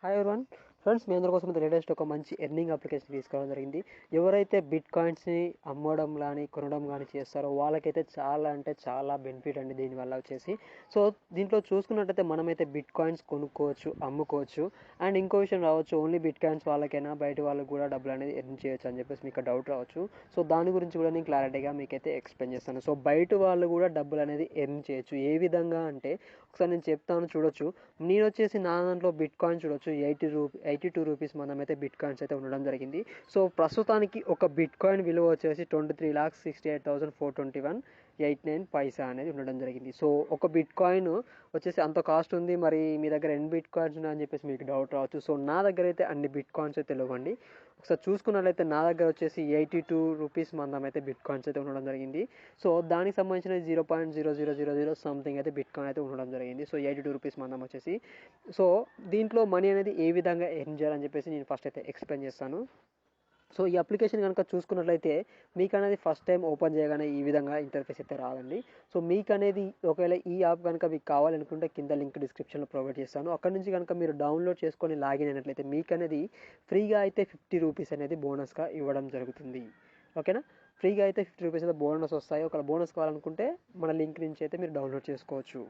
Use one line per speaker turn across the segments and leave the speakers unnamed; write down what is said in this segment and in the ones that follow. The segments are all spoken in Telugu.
హాయ్ ఎవరివన్ ఫ్రెండ్స్, మీ అందరి కోసం లేటెస్ట్ ఒక మంచి ఎర్నింగ్ అప్లికేషన్ తీసుకోవడం జరిగింది. ఎవరైతే బిట్ కాయిన్స్ని అమ్మడం కానీ కొనడం కానీ చేస్తారో వాళ్ళకైతే చాలా అంటే చాలా బెనిఫిట్ అండి దీనివల్ల వచ్చేసి. సో దీంట్లో చూసుకున్నట్టయితే మనమైతే బిట్ కాయిన్స్ కొనుక్కోవచ్చు, అమ్ముకోవచ్చు. అండ్ ఇంకో విషయం రావచ్చు, ఓన్లీ బిట్ కాయిన్స్ వాళ్ళకైనా బయట వాళ్ళకి కూడా డబ్బులు అనేది ఎర్న్ చేయొచ్చు అని చెప్పేసి మీకు డౌట్ రావచ్చు. సో దాని గురించి కూడా నేను క్లారిటీగా మీకైతే ఎక్స్ప్లెయిన్ చేస్తాను. సో బయట వాళ్ళు కూడా డబ్బులు అనేది ఎర్న్ చేయొచ్చు. ఏ విధంగా అంటే ఒకసారి నేను చెప్తాను, చూడొచ్చు. నేను వచ్చేసి నా దాంట్లో బిట్ కాయిన్ చూడొచ్చు, 82 రూపీస్ మనమైతే బిట్ కాయిన్స్ అయితే ఉండడం జరిగింది. సో ప్రస్తుతానికి ఒక బిట్ కాయిన్ విలువ వచ్చేసి 23,68,421.89 పైసా అనేది ఉండడం జరిగింది. సో ఒక బిట్ కాయిన్ వచ్చేసి అంత కాస్ట్ ఉంది, మరి మీ దగ్గర ఎన్ని బిట్ కాయిన్స్ ఉన్నాయని చెప్పేసి మీకు డౌట్ రావచ్చు. సో నా దగ్గర అయితే అన్ని బిట్ కాయిన్స్ అయితే లేవండి. ఒకసారి చూసుకున్నట్లయితే నా దగ్గర వచ్చేసి 82 రూపీస్ మందం అయితే బిట్ కాయిన్స్ అయితే ఉండడం జరిగింది. సో దానికి సంబంధించిన 0.0000 సంథింగ్ అయితే బిట్ కాయిన్ అయితే ఉండడం జరిగింది. సో 82 రూపీస్ మందం వచ్చేసి. సో దీంట్లో మనీ అనేది ఏ విధంగా ఎర్న్ చేయాలని చెప్పేసి నేను ఫస్ట్ అయితే ఎక్స్ప్లెయిన్ చేస్తాను. సో ఈ అప్లికేషన్ కనుక చూసుకున్నట్లయితే మీకు అనేది ఫస్ట్ టైం ఓపెన్ చేయగానే ఈ విధంగా ఇంటర్ఫేస్ అయితే రాదండి. సో మీకు అనేది ఒకవేళ ఈ యాప్ కనుక మీకు కావాలనుకుంటే కింద లింక్ డిస్క్రిప్షన్లో ప్రొవైడ్ చేస్తాను. అక్కడ నుంచి కనుక మీరు డౌన్లోడ్ చేసుకొని లాగిన్ అయినట్లయితే మీకు అనేది ఫ్రీగా అయితే 50 రూపీస్ అనేది బోనస్గా ఇవ్వడం జరుగుతుంది. ఓకేనా, ఫ్రీగా అయితే 50 రూపీస్ అయితే బోనస్ వస్తాయి. ఒకవేళ బోనస్ కావాలనుకుంటే మన లింక్ నుంచి అయితే మీరు డౌన్లోడ్ చేసుకోవచ్చు.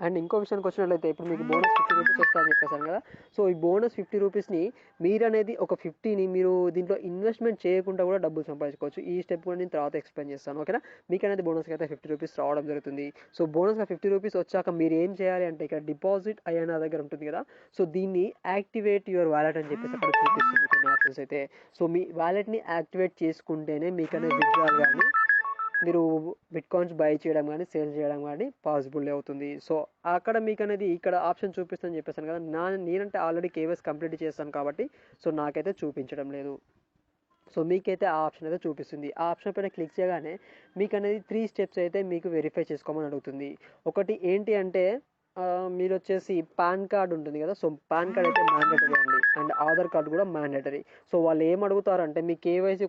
అండ్ ఇంకో విషయానికి వచ్చినట్లయితే ఇప్పుడు మీకు బోనస్ 50 రూపీస్ వస్తుందని చెప్పేసాను కదా. సో ఈ బోనస్ 50 రూపీస్ని మీరు అనేది ఒక 50ని మీరు దీంట్లో ఇన్వెస్ట్మెంట్ చేయకుండా కూడా డబ్బులు సంపాదించుకోవచ్చు. ఈ స్టెప్ కూడా నేను తర్వాత ఎక్స్ప్లెయిన్ చేస్తాను. ఓకేనా, మీకు అనేది బోనస్కి అయితే 50 రూపీస్ రావడం జరుగుతుంది. సో బోనస్గా 50 రూపీస్ వచ్చాక మీరు ఏం చేయాలి అంటే ఇక్కడ డిపాజిట్ అయ్యన దగ్గర ఉంటుంది కదా. సో దీన్ని యాక్టివేట్ యువర్ వాలెట్ అని చెప్పేసి అక్కడ చూపిస్తుంది కొన్ని ఆప్షన్స్ అయితే. సో మీ వాలెట్ని యాక్టివేట్ చేసుకుంటేనే మీకు అనేది విత్డ్రాల్ కానీ మీరు బిట్ కాయిన్స్ బై చేయడం కానీ సేల్ చేయడం కానీ పాసిబుల్ అవుతుంది. సో అక్కడ మీకు అనేది ఇక్కడ ఆప్షన్ చూపిస్తుందని చెప్పేసాను కదా. నేనంటే ఆల్రెడీ కేవైసీ కంప్లీట్ చేస్తాను కాబట్టి సో నాకైతే చూపించడం లేదు. సో మీకైతే ఆ ఆప్షన్ అయితే చూపిస్తుంది. ఆ ఆప్షన్ పైన క్లిక్ చేయగానే మీకు అనేది 3 స్టెప్స్ అయితే మీకు వెరిఫై చేసుకోమని అడుగుతుంది. ఒకటి ఏంటి అంటే మీరు వచ్చేసి పాన్ కార్డ్ ఉంటుంది కదా. సో పాన్ కార్డ్ అయితే మ్యాండేటరీ అండి, అండ్ ఆధార్ కార్డ్ కూడా మ్యాండేటరీ. సో వాళ్ళు ఏం అడుగుతారంటే మీ కేవైసీ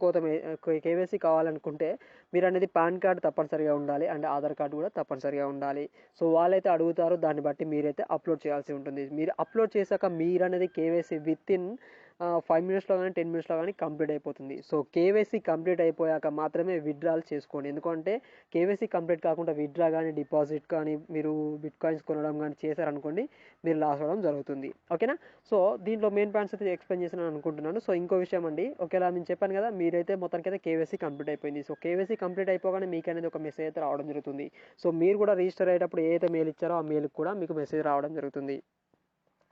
కావాలనుకుంటే మీరు అనేది పాన్ కార్డ్ తప్పనిసరిగా ఉండాలి, అండ్ ఆధార్ కార్డు కూడా తప్పనిసరిగా ఉండాలి. సో వాళ్ళైతే అడుగుతారు, దాన్ని బట్టి మీరైతే అప్లోడ్ చేయాల్సి ఉంటుంది. మీరు అప్లోడ్ చేశాక మీరు అనేది కేవైసీ విత్ ఇన్ 5 మినిట్స్లో కానీ 10 మినిట్స్లో కానీ కంప్లీట్ అయిపోతుంది. సో కేవైసీ కంప్లీట్ అయిపోయాక మాత్రమే విత్డ్రాల్ చేసుకోండి. ఎందుకంటే కేవైసీ కంప్లీట్ కాకుండా విత్డ్రా కానీ డిపాజిట్ కానీ మీరు బిట్ కాయిన్స్ కొనడం కానీ చేశారనుకోండి, మీరు లాస్ అవ్వడం జరుగుతుంది. ఓకేనా, సో దీంట్లో మెయిన్ పాయింట్స్ అయితే ఎక్స్ప్లెయిన్ చేసిన అనుకుంటున్నాను. సో ఇంకో విషయం అండి, ఒకేలా నేను చెప్పాను కదా, మీరైతే మొత్తానికి అయితే కేవైసీ కంప్లీట్ అయిపోయింది. సో కేవైసీ కంప్లీట్ అయిపోగానే మీకు అనేది ఒక మెసేజ్ అయితే రావడం జరుగుతుంది. సో మీరు కూడా రిజిస్టర్ అయ్యేటప్పుడు ఏదైతే మెయిల్ ఇచ్చారో ఆ మెయిల్కి కూడా మీకు మెసేజ్ రావడం జరుగుతుంది.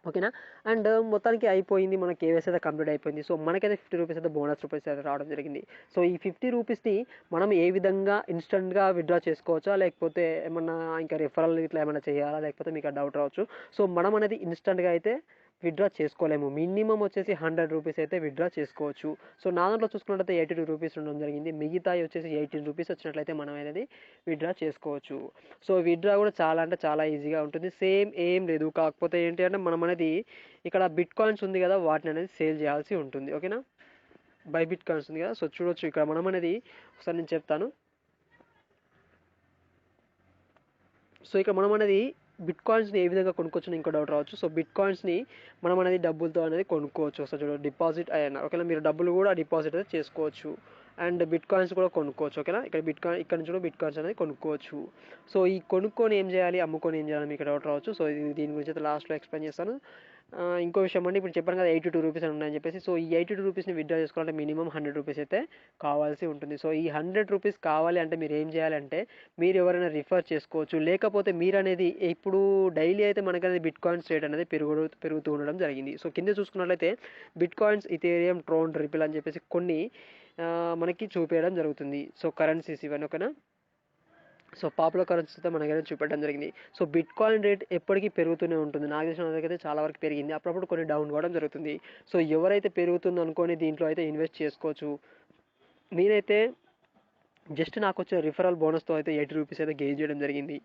ఓకేనా, అండ్ మొత్తానికి అయిపోయింది, మన కేవైసీ అయితే కంప్లీట్ అయిపోయింది. సో మనకైతే 50 రూపీస్ అయితే బోనస్ రూపీస్ అయితే రావడం జరిగింది. సో ఈ 50 రూపీస్ని మనం ఏ విధంగా ఇన్స్టెంట్గా విత్డ్రా చేసుకోవచ్చా, లేకపోతే ఏమన్నా ఇంకా రిఫరల్ ఇట్లా ఏమైనా చేయాలా, లేకపోతే మీకు డౌట్ రావచ్చు. సో మనం అనేది ఇన్స్టెంట్గా అయితే విత్డ్రా చేసుకోలేము. మినిమం వచ్చేసి 100 రూపీస్ అయితే విత్డ్రా చేసుకోవచ్చు. సో నా దాంట్లో చూసుకున్నట్లయితే 82 రూపీస్ ఉండడం జరిగింది. మిగతా వచ్చేసి 18 రూపీస్ వచ్చినట్లయితే మనం అనేది విత్డ్రా చేసుకోవచ్చు. సో విత్డ్రా కూడా చాలా అంటే చాలా ఈజీగా ఉంటుంది. సేమ్ ఏం లేదు, కాకపోతే ఏంటి అంటే మనం అనేది ఇక్కడ బిట్ కాయిన్స్ ఉంది కదా, వాటిని అనేది సేల్ చేయాల్సి ఉంటుంది. ఓకేనా, బై బిట్ కాయిన్స్ ఉంది కదా. సో చూడొచ్చు ఇక్కడ మనం అనేది ఒకసారి నేను చెప్తాను. సో ఇక్కడ మనం అనేది బిట్ కాయిన్స్ని ఏ విధంగా కొనుక్కోవచ్చు ఇంకో డౌట్ రావచ్చు. సో బిట్ కాయిన్స్ని మనం అనేది డబ్బులతో అనేది కొనుక్కోవచ్చు. సో చూడండి, డిపాజిట్ అయినా ఓకేనా, మీరు డబ్బులు కూడా డిపాజిట్ అయితే చేసుకోవచ్చు, అండ్ బిట్ కాయిన్స్ కూడా కొనుక్కోవచ్చు. ఓకేనా, ఇక్కడ నుంచి కూడా బిట్ కాయిన్స్ అనేది కొనుక్కోవచ్చు. సో ఈ కొనుక్కొని ఏం చేయాలి, అమ్ముకొని ఏం చేయాలి మీకు డౌట్ రావచ్చు. సో దీని గురించి అయితే లాస్ట్లో ఎక్స్ప్లెయిన్ చేస్తాను. ఇంకో విషయం అండి, ఇప్పుడు చెప్పాను కదా 82 రూపీస్ అని ఉన్నాయని చెప్పేసి. సో ఈ 82 రూపీస్ని విత్డ్రా చేసుకోవాలంటే మినిమం 100 రూపీస్ అయితే కావాల్సి ఉంటుంది. సో ఈ 100 రూపీస్ కావాలి అంటే మీరు ఏం చేయాలంటే మీరు ఎవరైనా రిఫర్ చేసుకోవచ్చు, లేకపోతే మీరు అనేది ఇప్పుడు డైలీ అయితే మనకనేది బిట్ కాయిన్స్ రేట్ అనేది పెరుగుతూ ఉండడం జరిగింది. సో కింద చూసుకున్నట్లయితే bit coins, Ethereum, Tron, ripple అని చెప్పేసి కొన్ని మనకి చూపించడం జరుగుతుంది. సో కరెన్సీస్ ఇవన్నీ ఓకేనా. సో పాపులర్ కరెన్సీ అయితే మనకైతే చూపెట్టడం జరిగింది. సో బిట్ కాయిన్ రేట్ ఎప్పటికీ పెరుగుతూనే ఉంటుంది. నాకు తెలిసిన అయితే చాలా వరకు పెరిగింది, అప్పుడప్పుడు కొన్ని డౌన్ కావడం జరుగుతుంది. సో ఎవరైతే పెరుగుతుంది అనుకొని దీంట్లో అయితే ఇన్వెస్ట్ చేసుకోవచ్చు. నేనైతే జస్ట్ నాకు వచ్చిన రిఫరల్ బోనస్తో అయితే 80 రూపీస్ అయితే గెయిన్ చేయడం జరిగింది.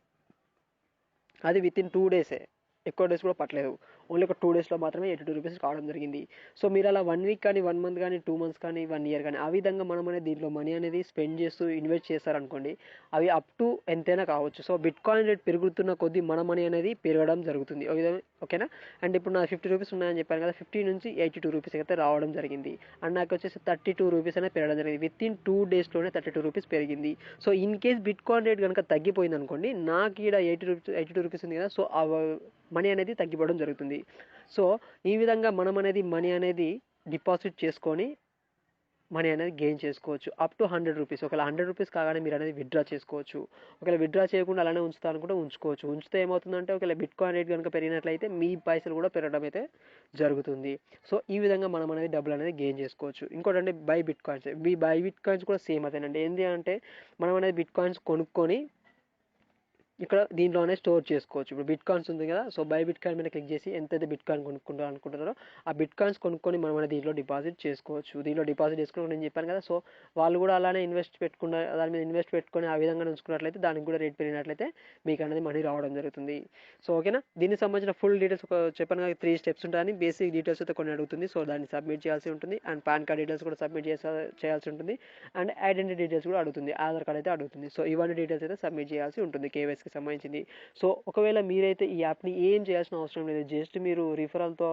అది విత్ ఇన్ 2 డేసే. ఎక్కువ డేస్ కూడా పట్టలేదు, ఓన్లీ ఒక 2 డేస్లో మాత్రమే 82 రూపీస్ కావడం జరిగింది. సో మీరు అలా 1 వీక్ కానీ 1 మంత్ కానీ 2 మంత్స్ కానీ 1 ఇయర్ కానీ ఆ విధంగా మనం అనేది దీంట్లో మనీ అనేది స్పెండ్ చేస్తూ ఇన్వెస్ట్ చేస్తారనుకోండి, అవి అప్ టు ఎంతైనా కావచ్చు. సో బిట్ కాయిన్ రేట్ పెరుగుతున్న కొద్దీ మన మనీ అనేది పెరగడం జరుగుతుంది, ఓకేనా. అండ్ ఇప్పుడు నా 50 రూపీస్ ఉన్నాయని చెప్పాను కదా, 50 నుంచి 82 రూపీస్ అయితే రావడం జరిగింది. అండ్ నాకు వచ్చేసి 32 రూపీస్ అనేది పెరగడం జరిగింది. విత్ ఇన్ 2 డేస్లోనే 32 రూపీస్ పెరిగింది. So in case bit coin rate కనుక తగ్గిపోయింది అనుకోండి, నాకు ఇక్కడ 82 రూపీస్ ఉంది కదా, సో ఆ మనీ అనేది తగ్గిపోవడం జరుగుతుంది. సో ఈ విధంగా మనం అనేది మనీ అనేది డిపాజిట్ చేసుకొని మనీ అనేది గెయిన్ చేసుకోవచ్చు అప్ టు 100 రూపీస్. ఒకవేళ 100 రూపీస్ కాగానే మీరు అనేది విత్డ్రా చేసుకోవచ్చు. ఒకవేళ విత్డ్రా చేయకుండా అలానే ఉంచుతారనుకుంటే ఉంచుకోవచ్చు. ఉంచితే ఏమవుతుందంటే ఒకవేళ బిట్ కాయిన్ రేట్ కనుక పెరిగినట్లయితే మీ పైసలు కూడా పెరగడం అయితే జరుగుతుంది. సో ఈ విధంగా మనం అనేది డబ్బులు అనేది గెయిన్ చేసుకోవచ్చు. ఇంకోటి అంటే by bit coins. By bit coins కూడా సేమ్ అదేనండి. ఏంటి అంటే మనం అనేది బిట్ కాయిన్స్ కొనుక్కొని ఇక్కడ దీంట్లోనే స్టోర్ చేసుకోవచ్చు. ఇప్పుడు బిట్ కాయిన్స్ ఉంది కదా, సో బై బిట్ కాయిన్ మీద క్లిక్ చేసి ఎంతైతే బిట్ కాయిన్ కొనుక్కుంటారో అనుకుంటున్నారో ఆ బిట్ కాయిన్స్ కొనుక్కొని మనం అనేది దీంట్లో డిపాజిట్ చేసుకోవచ్చు. దీంట్లో డిపాజిట్ చేసుకుని నేను చెప్పాను కదా, సో వాళ్ళు కూడా అలానే దాని మీద ఇన్వెస్ట్ పెట్టుకొని ఆ విధంగా ఉంచుకున్నట్లయితే దానికి కూడా రేట్ పెరిగినట్లయితే మీకు అనేది మనీ రావడం జరుగుతుంది. సో ఓకేనా. దీనికి సంబంధించిన ఫుల్ డీటెయిల్స్ చెప్పాను కదా, 3 స్టెప్స్ ఉంటాయని. బేసిక్ డీటెయిల్స్ అయితే కొన్ని అడుగుతుంది, సో దాన్ని సబ్మిట్ చేయాల్సి ఉంటుంది. అండ్ పాన్ కార్డ్ డీటెయిల్స్ కూడా సబ్మిట్ చేయాల్సి ఉంటుంది. అండ్ ఐడెంటిటీ డీటెయిల్స్ కూడా అడుగుతుంది, ఆధార్ కార్డ్ అయితే అడుగుతుంది. సో ఇవన్నీ డీటెయిల్స్ అయితే సబ్మిట్ చేయాల్సి ఉంటుంది కేవైసీకి సంబంధించింది. సో ఒకవేళ మీరైతే ఈ యాప్ని ఏం చేయాల్సిన అవసరం లేదు, జస్ట్ మీరు రిఫరల్తో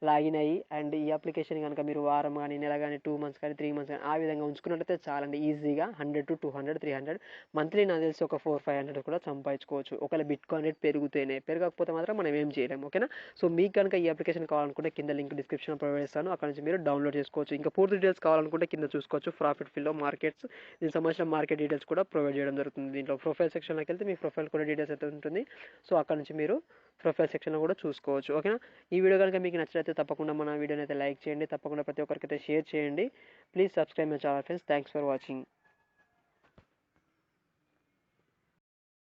లాగిన్ అయ్యి అండ్ ఈ అప్లికేషన్ కనుక మీరు వారం కానీ నెల కానీ 2 మంత్స్ కానీ 3 మంత్స్ కానీ ఆ విధంగా ఉంచుకున్నట్టయితే చాలండి. ఈజీగా 100 to 200 300 మంత్లీ నాకు తెలిసి ఒక 400-500 కూడా సంపాదించుకోవచ్చు. ఒకవేళ బిట్ కాయిన్ రేట్ పెరగకపోతే మాత్రం మనం ఏం చేయలేము, ఓకేనా. సో మీకు కనుక ఈ అప్లికేషన్ కావాలనుకుంటే కింద లింక్ డిస్క్రిప్షన్లో ప్రొవైడ్ చేస్తాను, అక్కడ నుంచి మీరు డౌన్లోడ్ చేసుకోవచ్చు. ఇంకా పూర్తి డీటెయిల్స్ కావాలనుకుంటే కింద చూసుకోవచ్చు. ప్రాఫిట్ ఫిల్లో మార్కెట్స్, దీనికి సంబంధించిన మార్కెట్ డీటెయిల్స్ కూడా ప్రొవైడ్ చేయడం జరుగుతుంది. దీంట్లో ప్రొఫైల్ సెక్షన్లోకి వెళ్తే మీ ప్రొఫైల్ కూడా డీటెయిల్స్ అయితే ఉంటుంది. సో అక్కడ నుంచి మీరు ప్రొఫైల్ సెక్షన్లో కూడా చూసుకోవచ్చు, ఓకేనా. ఈ వీడియో కనుక మీకు నచ్చినట్లయితే తప్పకుండా మన వీడియోని అయితే లైక్ చేయండి, తప్పకుండా ప్రతి ఒక్కరికైతే షేర్ చేయండి. Please subscribe my channel friends. Thanks for watching.